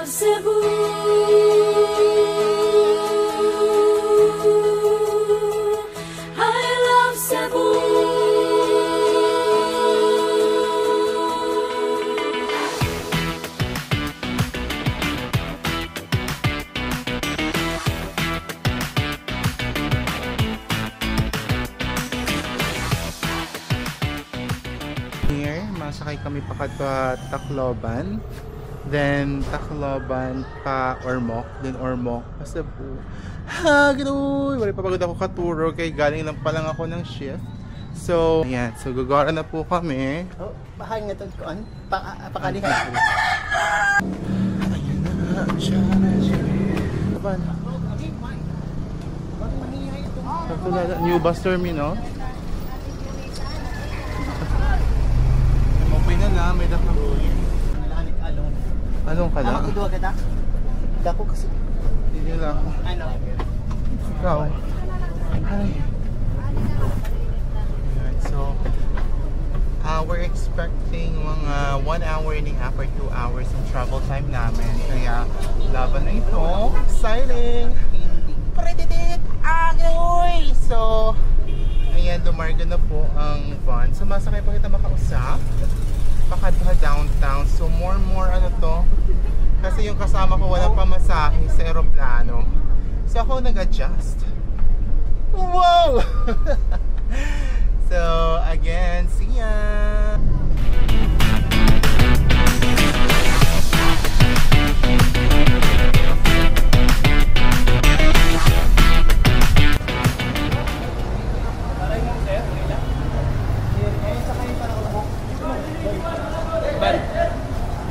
Cebu. I love Cebu. Here, masakay kami pa Tacloban. Then Tacloban pa Ormoc, then Ormoc pa Cebu. Ha, ganoy! Wala pa pagod ako katuro kay galing lang pa lang ako ng shift. So, ayan. So, gagara na po kami. Oh, bahay nga ito koan. Pakalihan. Ayan na. Taban. New bus terminal. Okay na lang. May dakaroy. Anong ka lang? Ako duwa kita. Dako kasi. Hindi lang ako. Ano? Ikaw. Hi. So, we're expecting mga 1 hour and a half or 2 hours ng travel time namin. Kaya, laban na ito. Exciting! Pretty-tit! Agoy! So, ayan, lumarga na po ang van. Sumasakay pa kita makausap. Pakadha downtown. So more ano to. Kasi yung kasama ko walang pamasahe sa aeroplano. So ako nag-adjust. Wow! So again, see ya!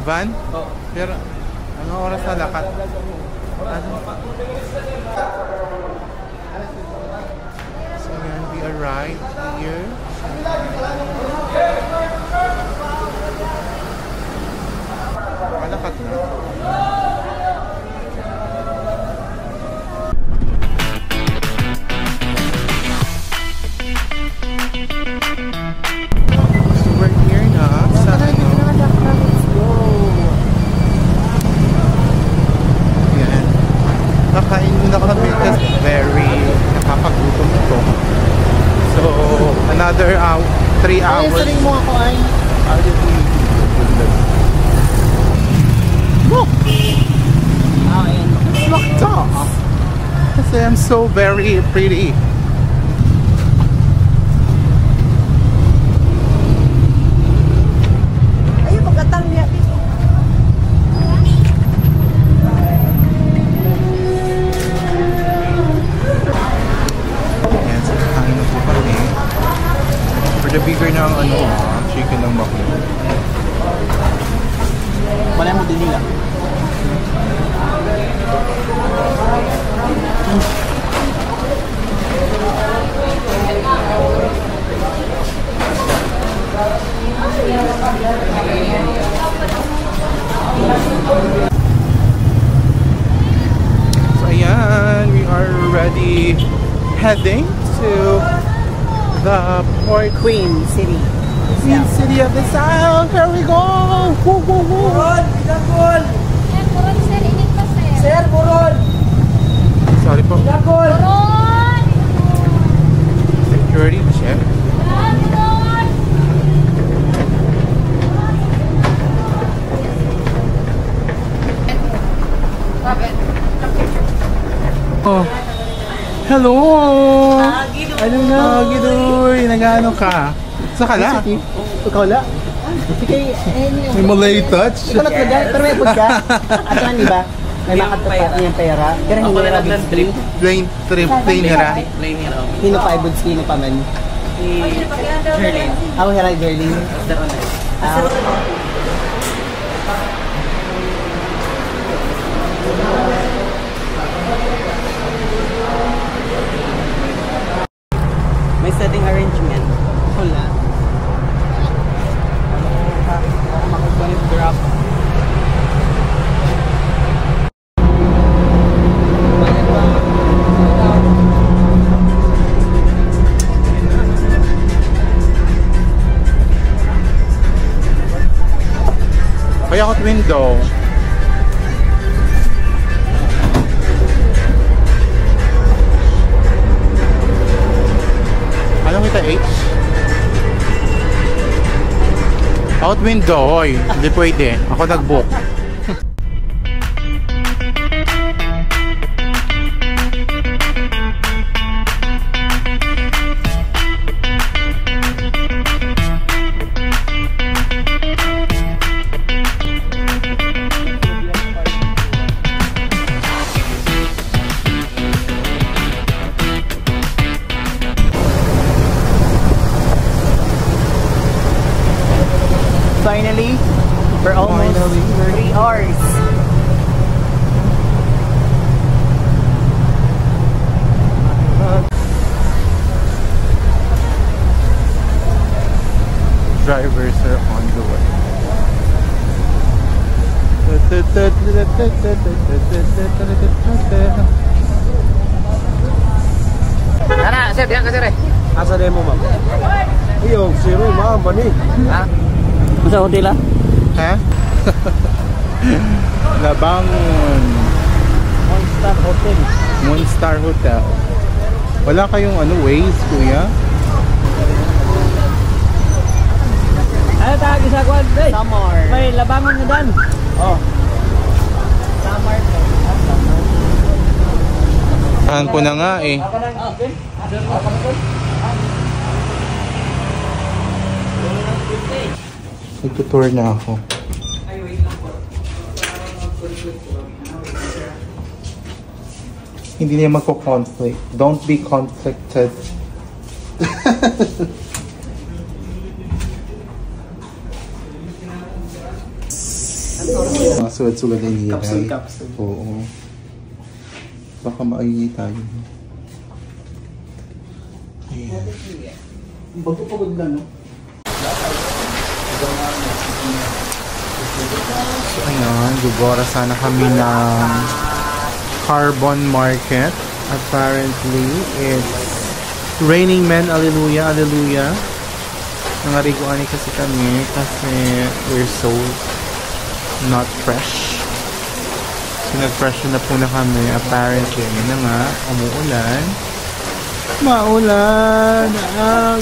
Van? Oo. Pero, anong oras na lakad? Ano? So, yan, we arrived here. Malakad na. So, we're here na sa kakain muna kami kasi very nakakagutom ito. So, another 3 hours. Ay, saring mo ako ay. Look! Ayan. Look top! Kasi I'm so very pretty. Ay, pagkatang niya. Bigger na ang chicken ng bako. Wala mo din nila. So ayan, we are already heading to the Port Queen City. Queen City of the South. Here we go! Woo, woo, woo! Buron! Bilakol! Buron, sir. Init pa, sir. Sir, buron! Sorry po. Bilakol! Buron! Security check. Buron! Oh. Hello! Ano na? Gidoy! Nag-ano ka? Sa kala? Ikaw la? Kay, May Malay touch? ikaw naglaga, pero may pud ka. Ato ang iba? May makatapa niyang pera. Pero hindi na big stream. Plain trip, plain nira. Hino pa ibud skin pa man. Jerlyn. Ako hira Jerlyn. May setting arrangement. Wala. Drop. window, hoy. Hindi pwede. Ako nag-book. Finally, for almost 3 hours. Drivers are on the way. Nana, sir, diyan ka sir eh. Asa demo, ma'am? Iyo, zero, ma'am, bani. Ha? Masa hotel ah? Ha? Labangon. Moonstar Hotel. Moonstar Hotel. Wala kayong ano, Waze, kuya? Ano tawag isa ko? Samar. May labangon na dan. Oh. Samar. Saan ko na nga eh. Nagtutour na ako. Hindi niya magko-conflict. Don't be conflicted. Sulat-sulat na hindi. Kapsul. Oo. Baka maayay tayo. Ayan. Pagpapagod na, no? So ayan, gugora sana kami ng Carbon Market. Apparently, it's raining men. Alleluia, alleluia. Nangariguan kasi kami kasi we're so not fresh. So nag-fresh na po na kami. Apparently, yun na nga, umuulan. Maulan!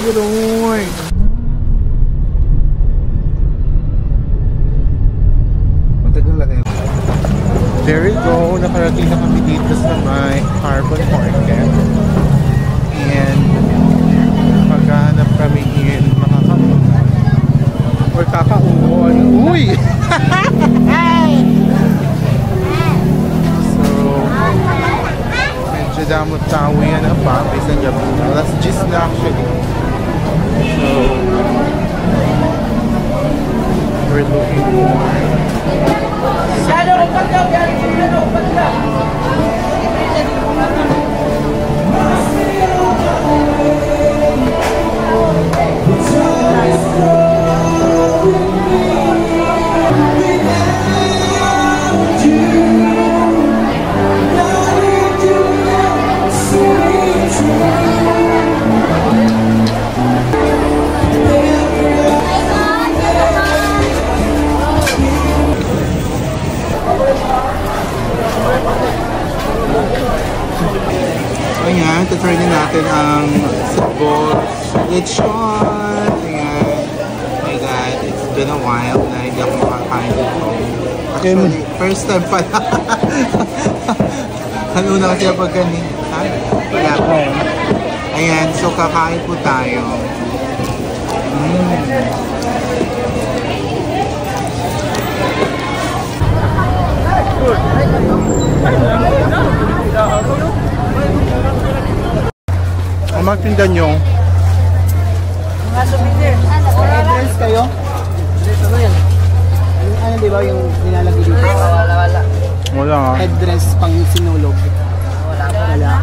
Guroy! There we go. Nakarating na kami dito sa may Carbon Market. And maghahanap kami in makakamunan or kakauon. Uy! So, medyo damot tao yan ang pa. Bisa niya po. Alas 10 na actually. So, we're looking for ayan, tatry din natin ang sabor lechon. Ayan. Oh my God, it's been a while na hindi ako makakain dito. Actually, first time pala. Ano na kasi pag ganito? Ha? Wala po. Ayan, so kakain po tayo. Ang magtinda nyo? Mga souvenir. Headdress kayo? Ano yan? Ano di ba yung nilalagay dito? Wala. Wala nga. Headdress pang sinulog. Wala.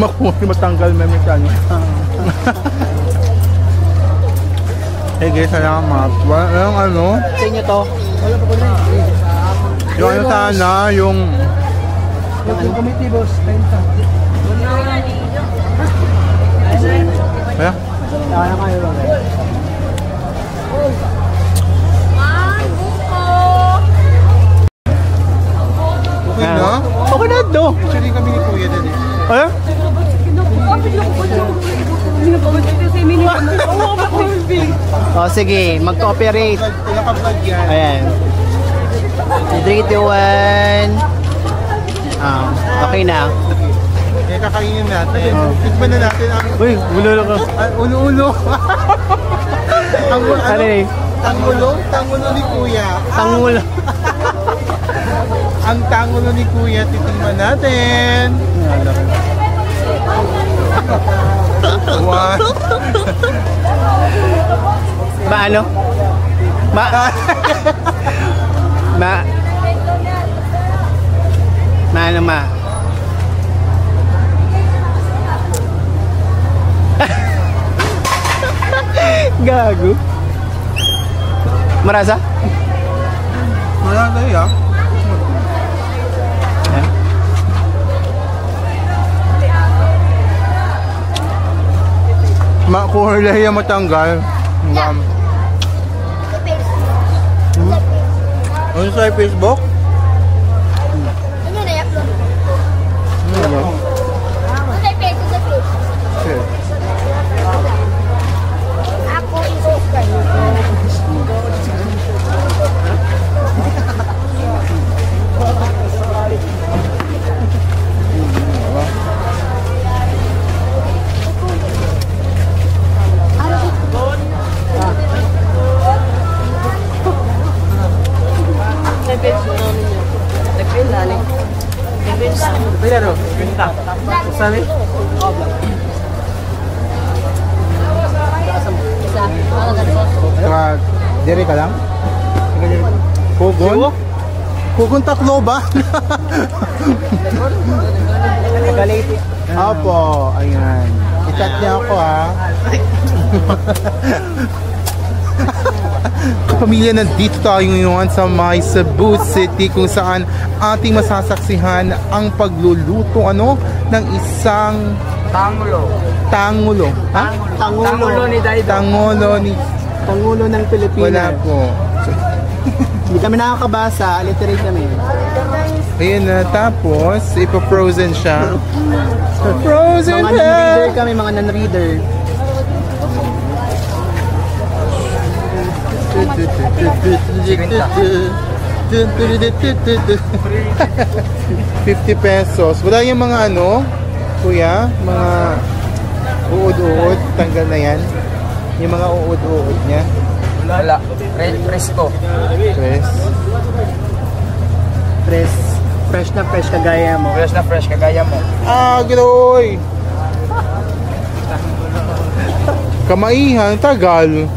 Makuha matanggal memekano. Hey guys, salamat. Walang ano? Sa inyo to? Wala pa ko na. Yung ano sana, yung... Yung committee boss, 30. Kaya? Saka na kayo lang eh. Okay na? Okay na do. Actually kami ni Kuya din eh. Ano? O sige, mag-cooperate. Naka-vlog yan. Ayan. 3, 2, 1. Okay na. Kaya kakainin natin. Tikman na natin ang... Uy, ulo ka. Ulo-ulo. Ano eh? Tangulo ni Kuya. Tangulo. Ang tangulo ni Kuya, titingnan natin. One. Ano? Ano ma? Gago. Marasa? Marasa ya. Makuha yung matanggal. Ano sa Facebook? Ano na i-upload? Ano? Sa page. Ako i-subscribe. Dere ka lang? Kugon? Kugon Tacloban? Opo, ayan. I-chat niya ako ha. Pamilya, nandito tayo ngayon sa may Cebu City kung saan ating masasaksihan ang pagluluto ng isang Tangulo. Ha? Tangulo ni Daido. Tangulo ng Pilipinas. Wala po. Hindi kami nakakabasa, alliterate kami. Ayan na, tapos ipa-frozen siya. Frozen Mga non-reader kami, mga non-reader. ₱50. Wala yung mga kuya, mga uod-uod, tanggal na yan. Yung mga uod-uod niya. Wala. Presko. Fresh na fresh kagaya mo. Fresh kagaya mo. Groy! Kamaihan, tagal.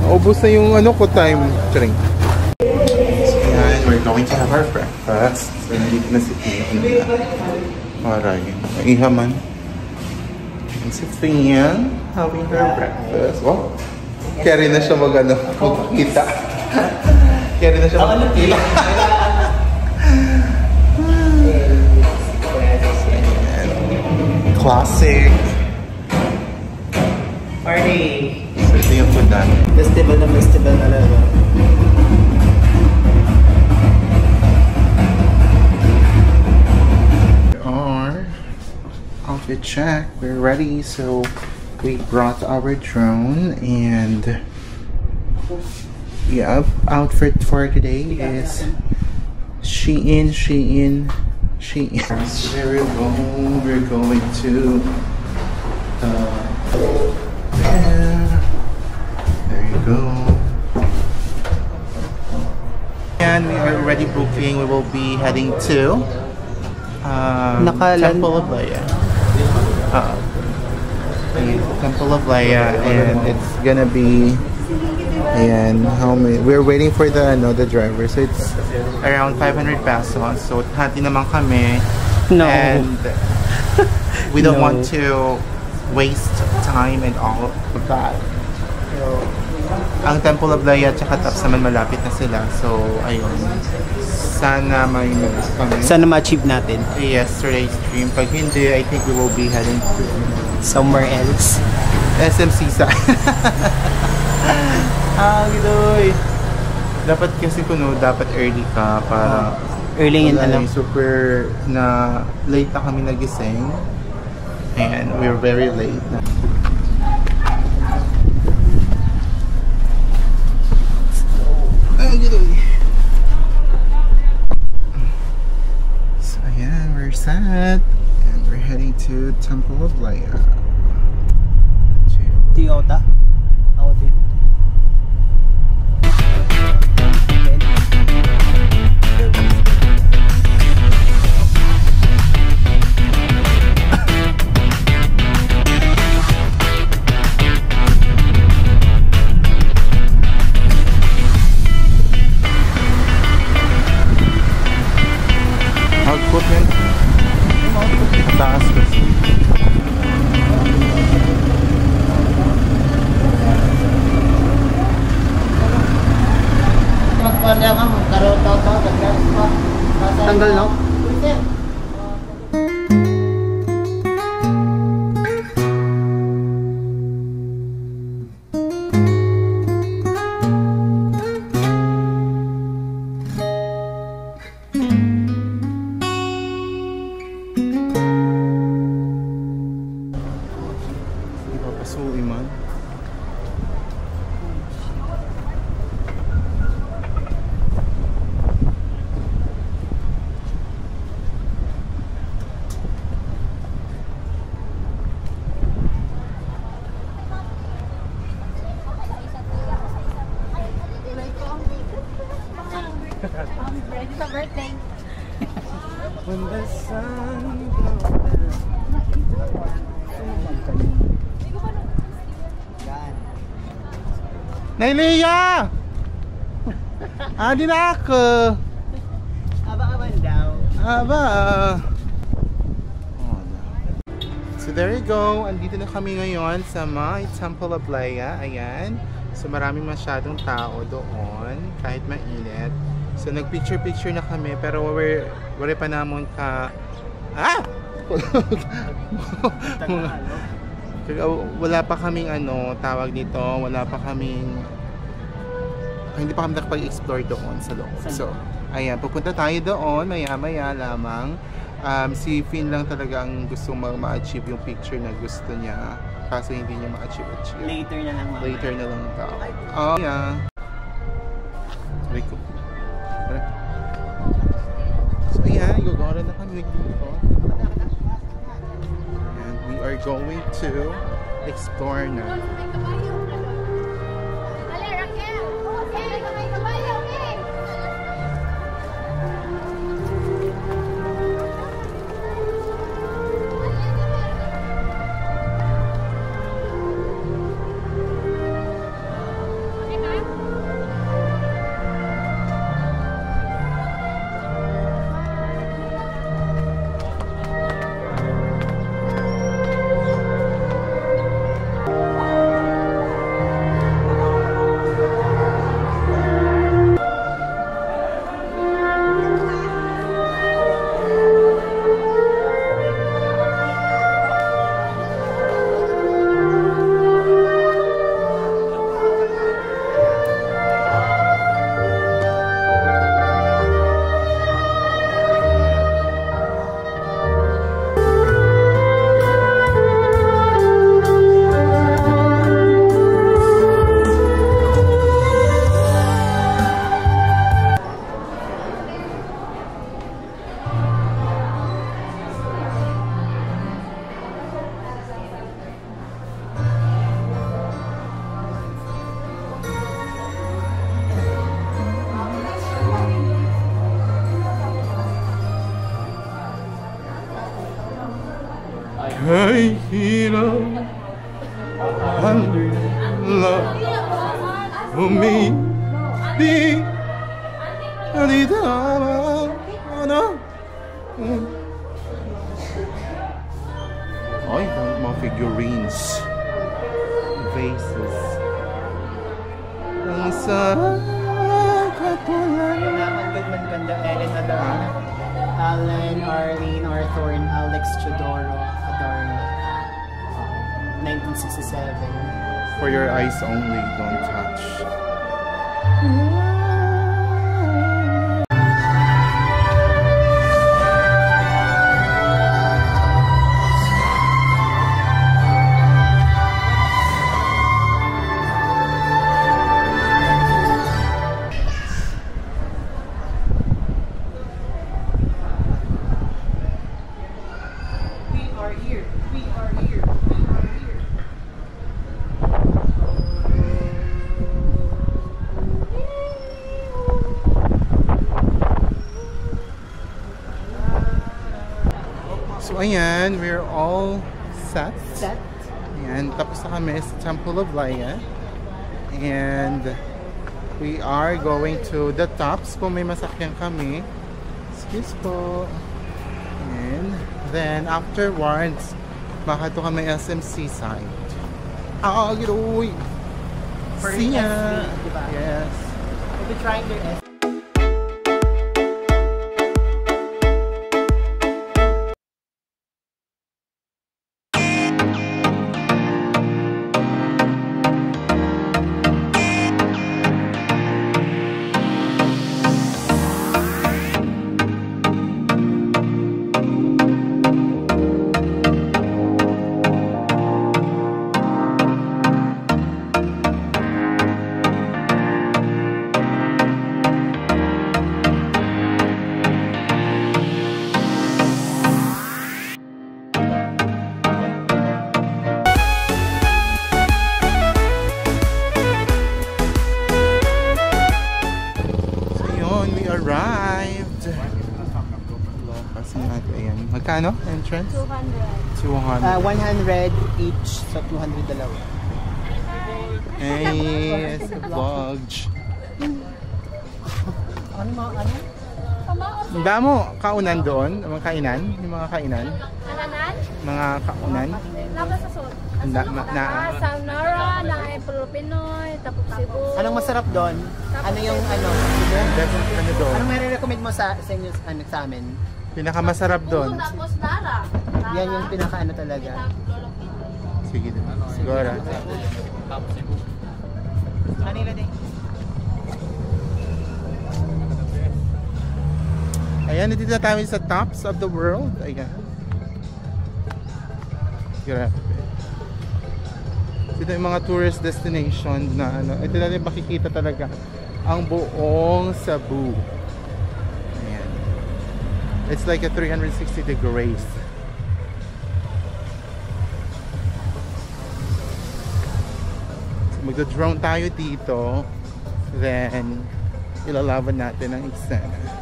Naubos na yung ko time. Charing. So yan, we're going to have our breakfast. So nandito na si Tia. Aray, maihaman. And si Tia, having her breakfast. Wow! Carry na siya magkita. Carry na siya magkita. Classic. Party. So ito yung food namin. Festival talaga. Outfit check. We're ready. So we brought our drone, and yeah, outfit for today is Shein. There we go. We're going to there you go. And we are already booking. We will be heading to Temple of Leia. Temple of Leia, and it's gonna be, and how many? We're waiting for the driver, so it's around 500 pesos. So hati naman kami, and we don't want to waste time and all of that. So, ang Temple of Leia at saka Taps naman malapit na sila. So ayun, sana may kami. Sana ma-achieve natin. Yesterday's stream. Pag hindi, I think we will be heading to somewhere else. SMC sa. Gidoy. Dapat kasi dapat early ka para early yun super na late na kami nagising. And we're very late na. set and we're heading to Temple of Leia. Toyota? Audi? Output yan. Taas kasi. Tanggal, no? Ipapasuin man. Ready sa birthday. When the sun Nailia! Adi na ako! Aba-aban daw. Aba! So there you go. Andito na kami ngayon sa my Temple of Leia. Ayan. So maraming masyadong tao doon. Kahit mainit. So nag-picture-picture na kami. Pero wala pa namon ka... Ah! Wala pa kaming tawag dito, wala pa kaming hindi pa kami nakapag-explore doon sa loob. So, ayan, pupunta tayo doon maya-maya lamang. Si Finn lang talaga ang gusto ma-achieve yung picture na gusto niya, kaso hindi niya ma-achieve. Later na lang. Later na lang daw. Oh, yeah. Rico. So, ayan, gagawin na kami dito. Are going to explore now. Hey, hero, under love for me, di, ay, mga figurines, vases. Ang sarap katulan. Goodman Ganda, Ellen Adorno, Alan, Arlene Arthorne, Alex Chodoro, Adorno, 1967. For your eyes only, don't touch. So ayan, we're all set. Set. Ayan, tapos na kami sa Temple of Laya. And we are going to the tops kung may masakyan kami. Excuse po. And then afterwards, baka ito kami SMC side. Ah, giroy! See ya! Diba? Yes. We'll be trying their S. Arrived. Kasi natin, ayan. Magkano? Entrance? 200. 100 each, so 200 dalawa. Hey, it's a vlog. Ano? Ang damo, kaunan doon? Mga kainan? Yung mga kainan? Kananan? Mga kaunan? Labas sa sud. Na, Sa Nara, na Pinoy, tapos Cebu. Anong masarap doon? Ano yung ano? ano doon? Anong may recommend mo sa inyo sa amin? Pinakamasarap doon? Tapos Nara. Yan yung pinaka ano talaga. Sige, siguro. Kanila din. Ayan, nandito na tayo sa tops of the world. Ayan. Grabe. Ito yung mga tourist destination na ano. Ito natin makikita talaga ang buong Cebu. Ayan. It's like a 360 degrees. So, magdo-drone tayo dito. Then, ilalaban natin ang eksena.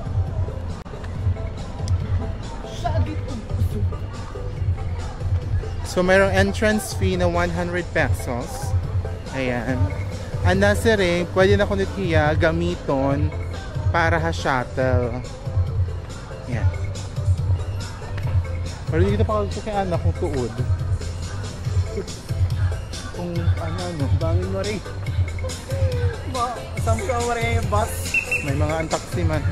So, mayroong entrance fee na 100 pesos. Ayan. Ang nasa rin, pwede na kunitiya gamiton para ha-shuttle. Ayan. Pero dito pa ako kay anak kung tuod. Kung ano, Bangin mo rin. Saan ka mo rin yung bus? may mga antaksi man.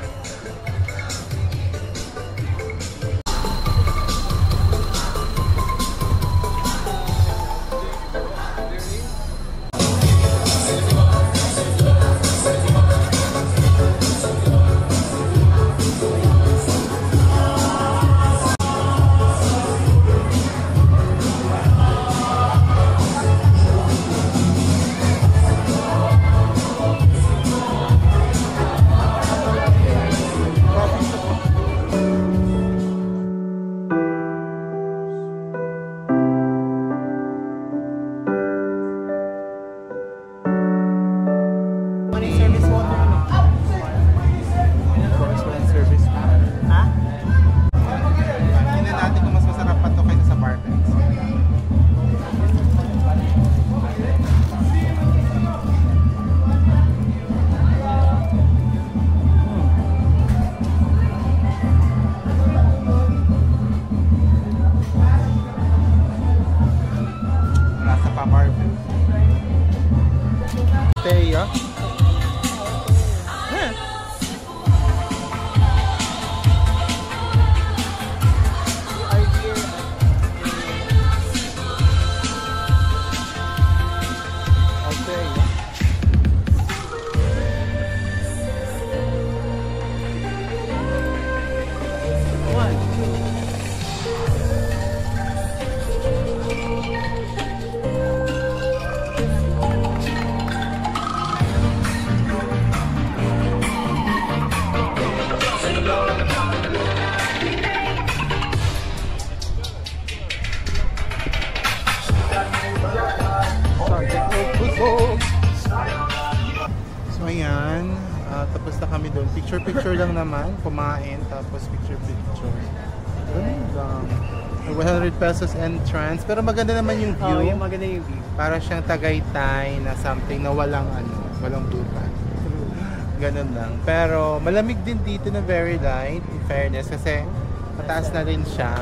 Tapos na kami doon. Picture-picture lang naman. Kumain. Tapos picture-picture. Ganun lang. 100 pesos entrance. Pero maganda naman yung view. Oo, yung maganda yung view. Para siyang Tagaytay na something na walang butan. Ganun lang. Pero malamig din dito na very light, in fairness, kasi mataas na rin siya.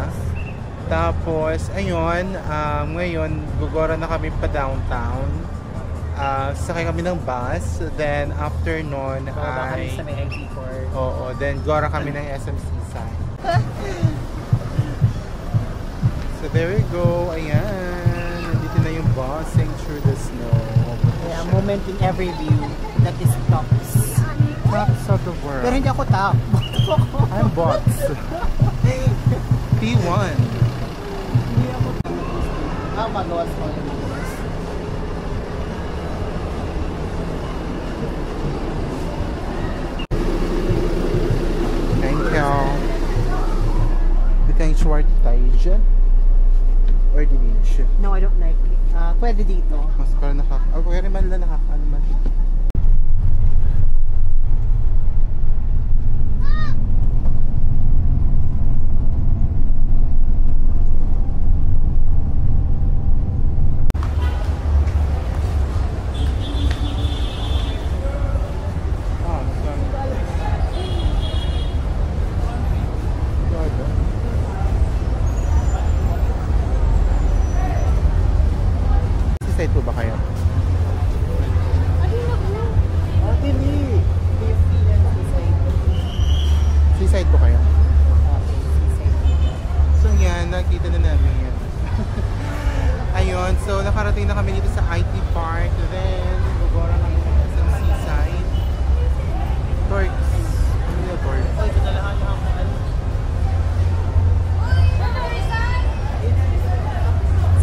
Tapos, ayun, ngayon, gugora na kami pa downtown. Sakay kami ng bus. Then, after nun, Baba kami sa may ID Court. Oo, then gora kami ng SMC side. So, there we go. Ayan. Nandito na yung busing through the snow. Yeah, a moment in every view that is tops. Tops of the world. Pero hindi ako top. I'm bots. P1. Magawas ko. Thank you. Dito yung shortage. Or dilige. No, I don't like it. Pwede dito. Mas parang pwede man lang nakakaano man. Side po ba kayo? Dili. Seaside po kayo? So yan, nakita na namin yan. Ayun, so nakarating na kami dito sa IT Park. Then, gugora kami sa seaside. Torques. Ano yung Torques?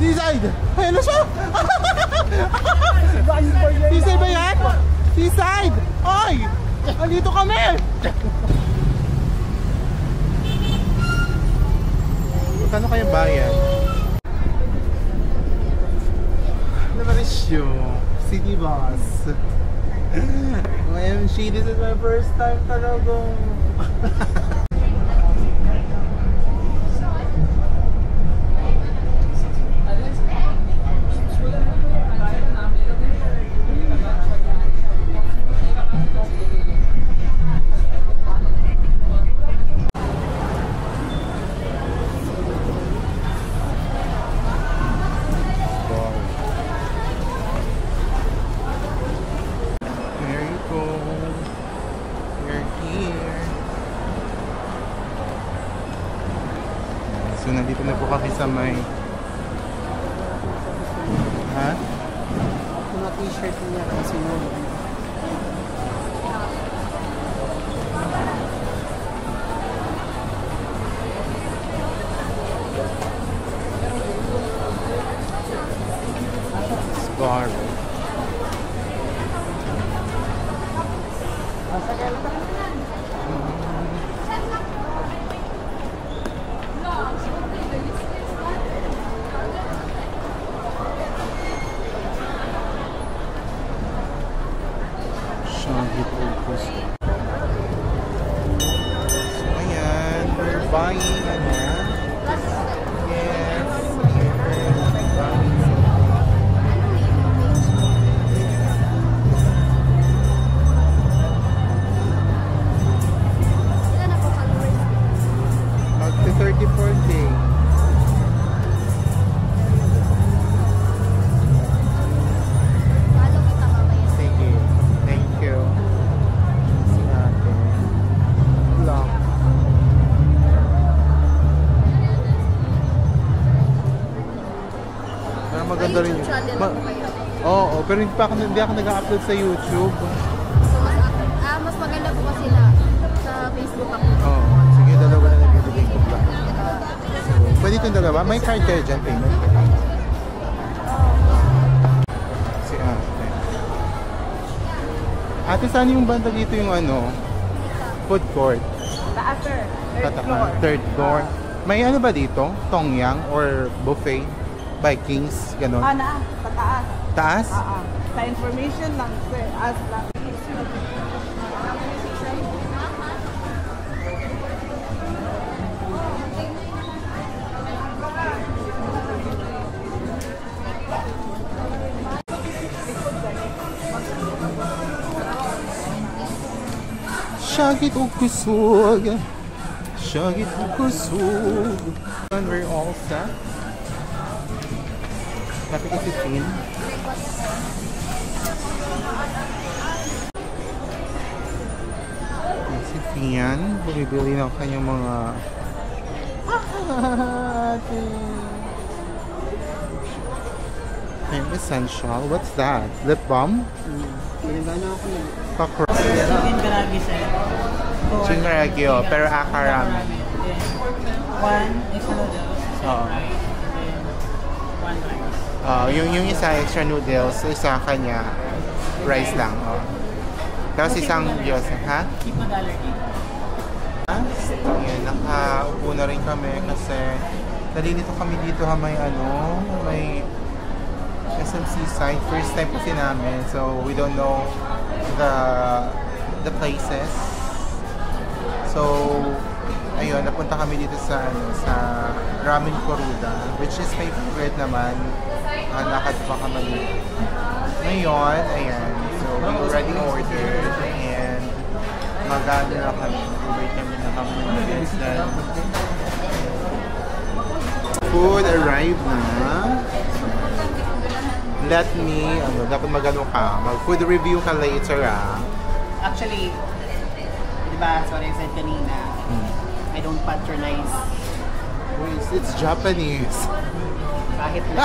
Seaside! Ayun na siya! Seaside ba yan? Seaside! Ay! Andito kami! Kano kayong bayan? Nabarisyo. City bus. OMG, this is my first time talagang. So, nandito na po kami sa may... Ha? Mga t-shirt niya kasi yun. Scarlet. Shaggy Pulpus. So, ayan. We're buying, ano? Yes. We're buying Mag to 34 day. Sige. Thank you. Si ate. Lock. Pero maganda rin yun. Oo, pero hindi ako nag-upload sa YouTube. Mas maganda po kasi na sa Facebook ako. Oo. Sige, dalawa na nagbibigay ko ba? So, pwede itong dalawa? May card kayo dyan, payment? Si ate. Ate, saan yung banda dito yung ano? Food court? Taas, sir. Third floor. May ano ba dito? Tongyang or buffet? Vikings? Ganon? Na, sa taas. Taas? Sa information lang, sir. As lang. Shagit o kusog. Shagit o kusog. And we're all set. Tapi kasi Tin. Si Tian, bumibili ng kanyang mga essential. What's that? Lip balm? Pinagana ako yun. Cockroach. Chicken karagi sir. Chingaragi, oh, pero akarami. One extra noodles. Oo. One rice. Yung isa extra noodles, isa kanya rice lang. Oh. Tapos isang Diyos, ha? Keep mag-allergy. Ayan, nakaupo na rin kami kasi nalilito kami dito ha, may SMC site. First time kasi namin, so we don't know the places. So, ayun, napunta kami dito sa Ramen Koruda, which is my favorite naman. Lakad pa kami. Ngayon, ayan, so we already ordered and magano na kami. Wait kami na kami ng mabilis na. Food arrived na. Let me, dapat magano ka. Mag-food review ka later, ah. Actually, di ba, sorry I said kanina, I don't patronize. Wait, it's Japanese. Kahit na.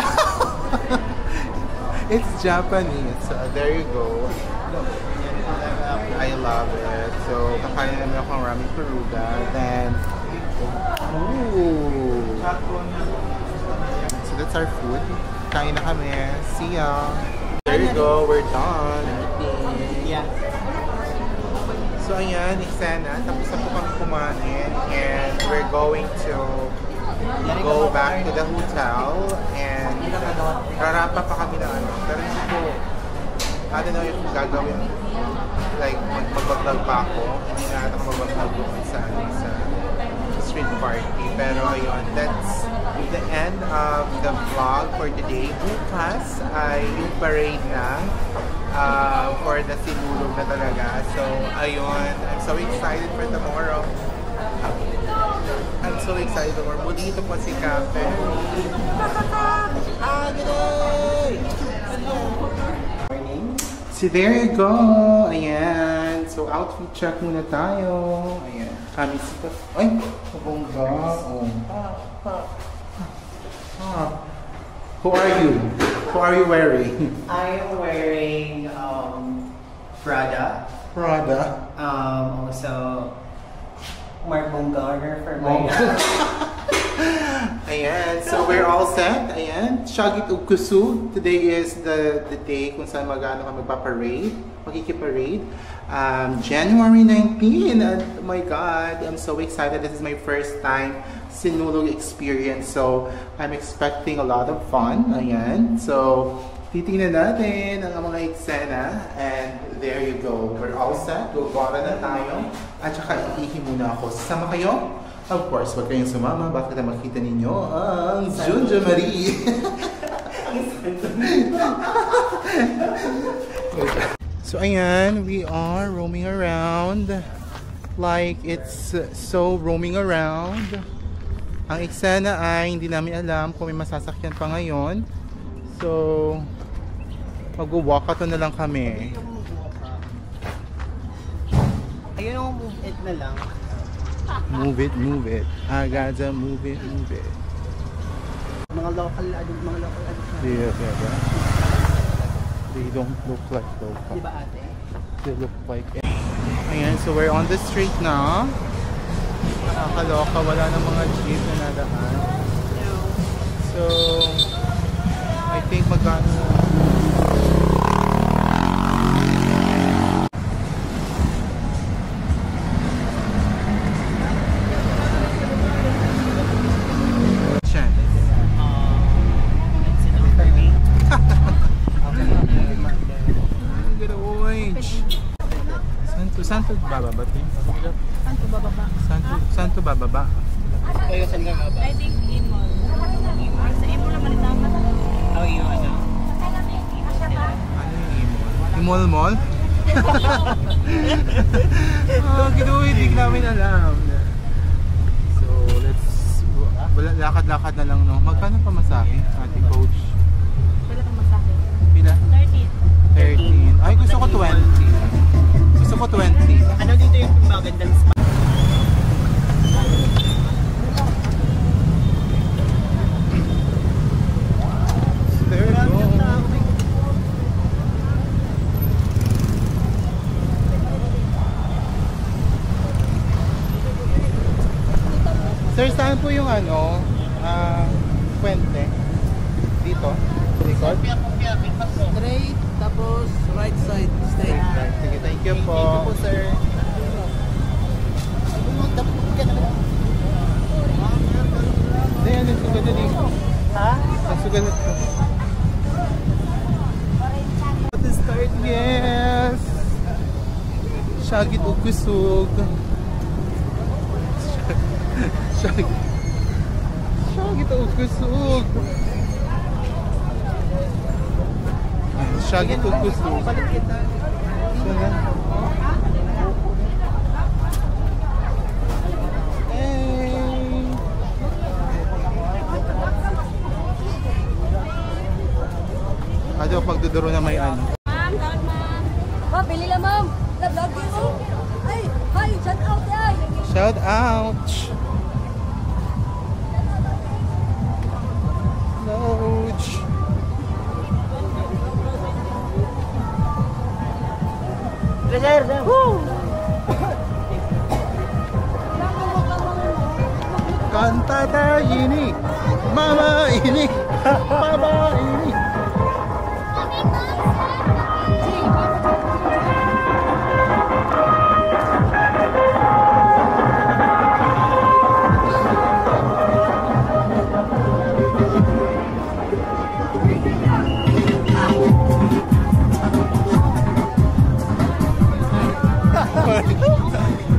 It's Japanese. There you go. I love it. So, kakain namin akong Ramen Koruda. Then, ooh. So, that's our food. Kain na kami. See ya. There you go. We're done. Yeah. So, ayan. Eksena. Tapos na po kami kumain. And we're going to go back to the hotel. And rarapa pa kami na ano. Pero hindi ko, I don't know if gagawin, like mag-vlog pa ako. Hindi na ata ako mag-vlog doon sa street party. Pero ayun, that's the end of the vlog for today. Bukas ay yung parade na for the Sinulog na talaga. So ayun, I'm so excited for tomorrow. I'm so excited for tomorrow. Dito po si Cafe. So there you go. Ayan. So outfit check muna tayo. Ayan. Kami sito. Ay! Kabongga. Oh. Who are you? Who are you wearing? I am wearing Prada. Prada. Also Mark Bumgarner for my Ayan, so we're all set. Ayan, Shagit ug Kusog. Today is the day kung saan kami magpa-parade, makikiparade. January 19. And, oh my God, I'm so excited. This is my first time Sinulog experience. So, I'm expecting a lot of fun. Ayan, so titingnan natin ang mga eksena. And there you go. We're all set. Gugora na tayo. At saka iihi muna ako. Sasama kayo? Of course, wag kayong sumama. Bakit na makita ninyo ang Junjo Marie? So ayan, we are roaming around. Like it's so roaming around. Ang eksena ay hindi namin alam kung may masasakyan pa ngayon. So, mag-walkathon na lang kami. Ayun yung move it na lang. Move it, move it. I gotta move it, move it. Mga local Yeah. They don't look like local. Di ba ate? They look like Ayan, so we're on the street na. Nakakaloka, wala na mga jeep na nadaan. So, I think magkano Santo bababa to? Saan to bababa? Santo bababa? Kayo saan ka ba? I think Imol. Sa Imol naman itaman. Oh, yun ano? Ano yung Imol? Imol Mall? Ginuwi, hindi namin alam. So, lakad-lakad na lang, no? Magkano pa masahe, ate coach? Pila pang masahe? Pila? 13. 13. Ay, gusto ko 20. Gusto ko 20. Ano dito yung magandang spot? There you go. Sir, saan po yung ano? Puente? Dito? Likod? Straight, tapos right side. Straight. Right. Sige, thank you po. Thank you po, sir. Hindi, ano yung sugat na dito? Ha? Ang sugat na dito. Start, yes! Shagit o kusog. Shagit o kusog. Shagit o kusog. Balik kita. Sana. Ano pagduduro na may ano? Ma'am, down ma'am. Oh, bili lang ma'am. Na-vlog din mo. Ay, hi, shout out yan. Shout out! Loach! Sir, sir. Woo! Kanta tayo ini, mama ini, papa ini.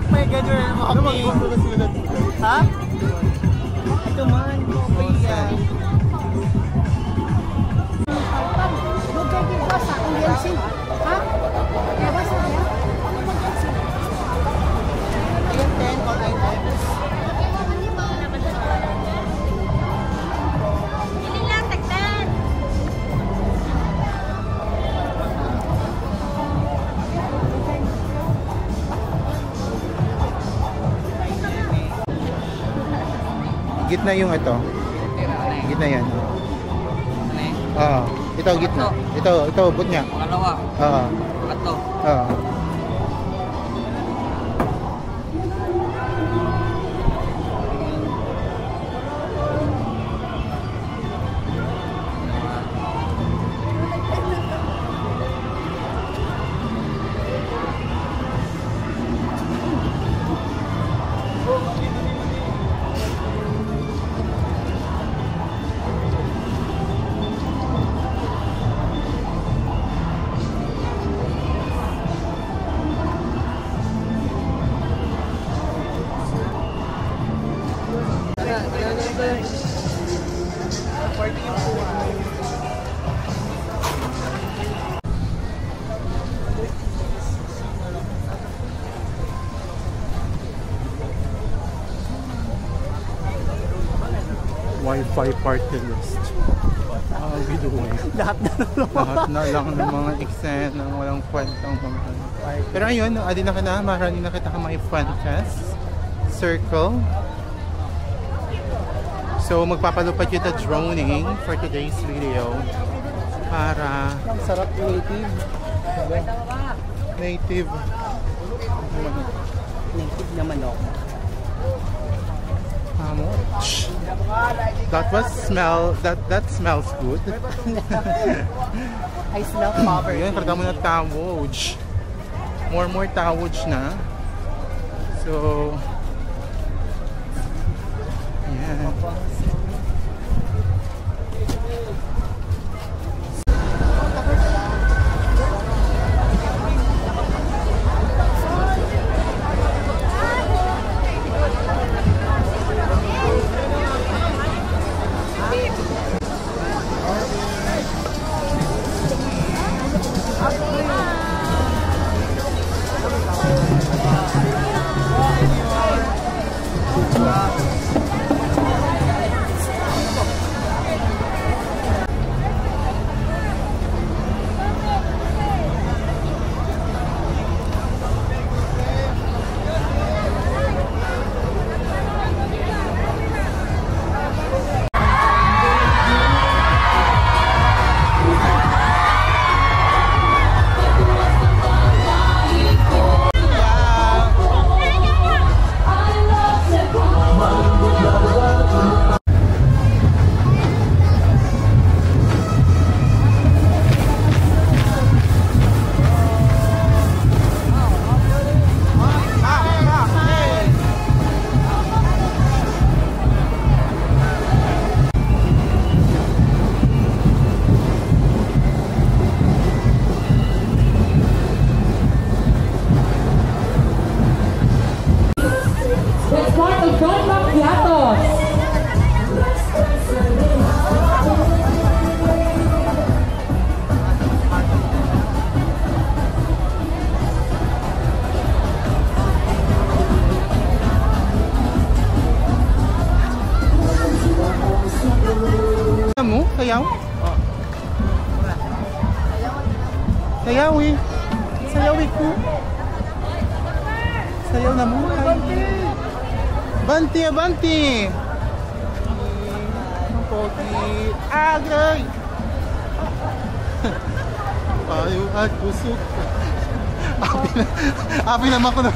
May ganyan mo kami. Ha? Ito man. Ayan, 10 all items. Bili lang, tagdan. Gitna yung ito. Gitna yan. Oo. Ito, gitna. Ito, but niya. Pangalawa. Oo. Pangatlo. Oo. Wi-Fi party list. Giveaway. Lahat na lang ng mga eksena, walang kwentang mga ano. Pero ayun, adi na ka na, marami na kita ka may fun fest. Circle. So magpapalupad kita droning for today's video. Para Sarap native. native. Native na manok. That smells good. I smell poverty. Ayan, karga mo na tawoj. More tawoj na. So, ayan. Sayaw? Sayaw eh. Sayaw eh ko. Sayaw na mo. Banti! Banti! Ang pogi. Agay! Ayaw at pusok. Api naman ko na.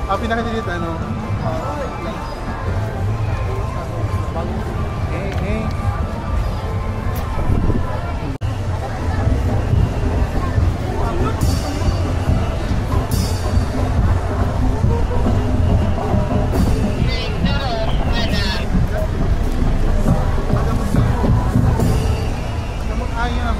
Api na katilit ano? Hey. Ayam.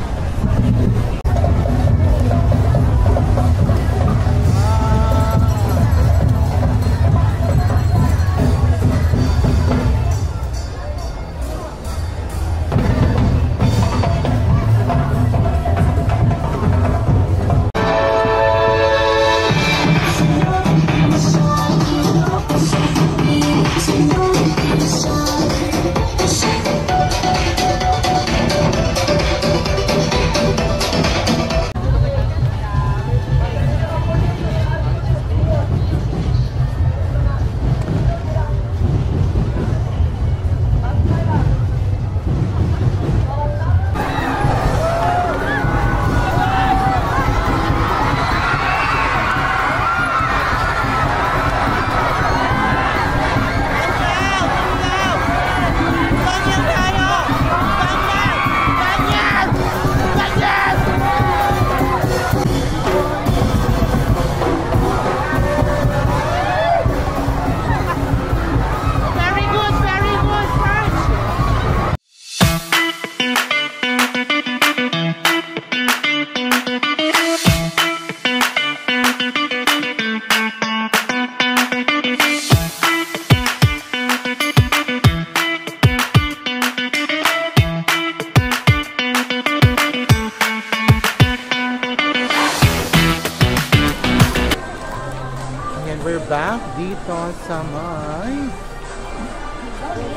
We're back dito sa may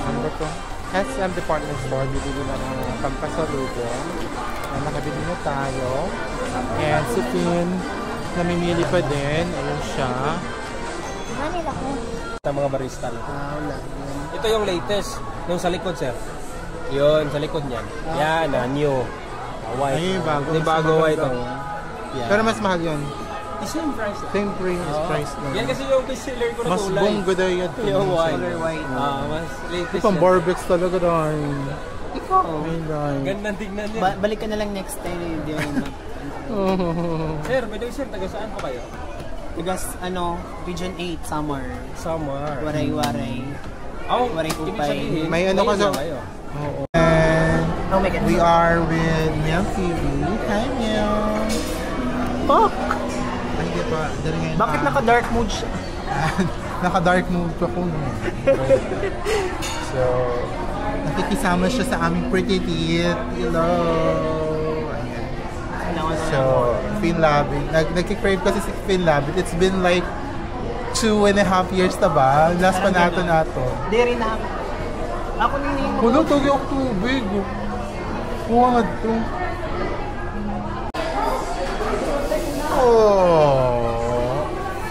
ano ba to? SM Department Store. Bibili na ng pampasalubong. Nakabili na tayo. And si Finn, namimili pa din. Ayun siya. Manila ko. Sa mga barista. Ito yung latest. Nung sa likod, sir. Yun, sa likod niyan. Yan, new. White. Ay, bago. May bago white. Yeah. Pero mas mahal yun. Same price. Same price lang. Yan kasi yung best seller ko na mas kulay. Mas bongga dahil yan. Yung white. Color white. Mas latest. Ito pang Barbex talaga dahil. Ikaw. Gandang tignan yan. Balik ka na lang next time. Sir, by the way, sir, taga saan po kayo? Tagas, Region 8, Samar. Waray-waray. Oh, Waray-upay. May ano ka sa... Oo. And Oh my God. we are with Miam TV. Hi, Miam. Fuck! Ay, hindi pa. Bakit naka-dark mode siya? Naka-dark mode ko no. So, nakikisama siya sa aming pretty teeth. Hello! Ayan. So, Finlabit. Nagkikrave kasi si Finlabit. It's been like 2.5 years na ba? Last pa nato. Di rin na. Ako nini mo. Kulo, tugi ako tubig. Kuha to.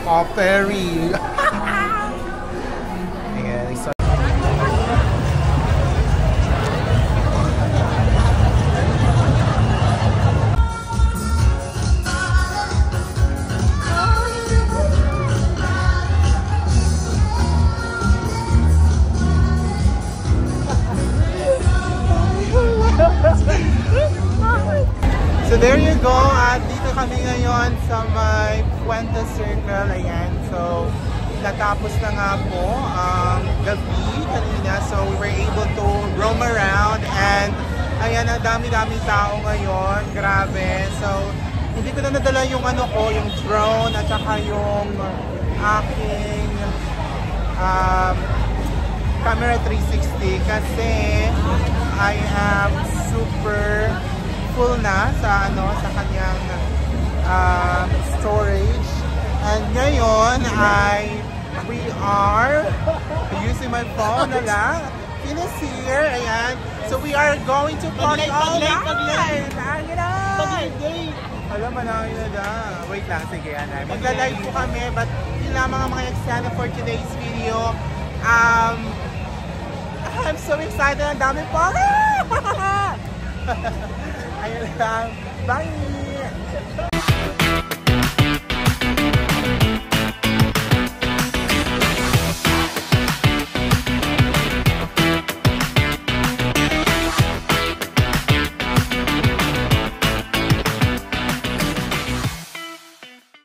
Oh, Perry. Ayan, isa. So there you go, at dito kami ngayon sa may Puente Circle, ayan. So natapos na nga po ang gabi kanina, so we were able to roam around and ayan, ang dami-dami tao ngayon, grabe. So hindi ko na nadala yung ano ko, yung drone at saka yung aking camera 360 kasi I am super full na sa sa kanyang storage, and ngayon we are using my phone na lang. Finish here, ayan. So we are going to party all night. Alam mo na yun na. Wait lang, sige yan. Magla-live po kami, but yun lamang ang mga eksena for today's video. I'm so excited, ang dami pa. Ayun lang. Bye!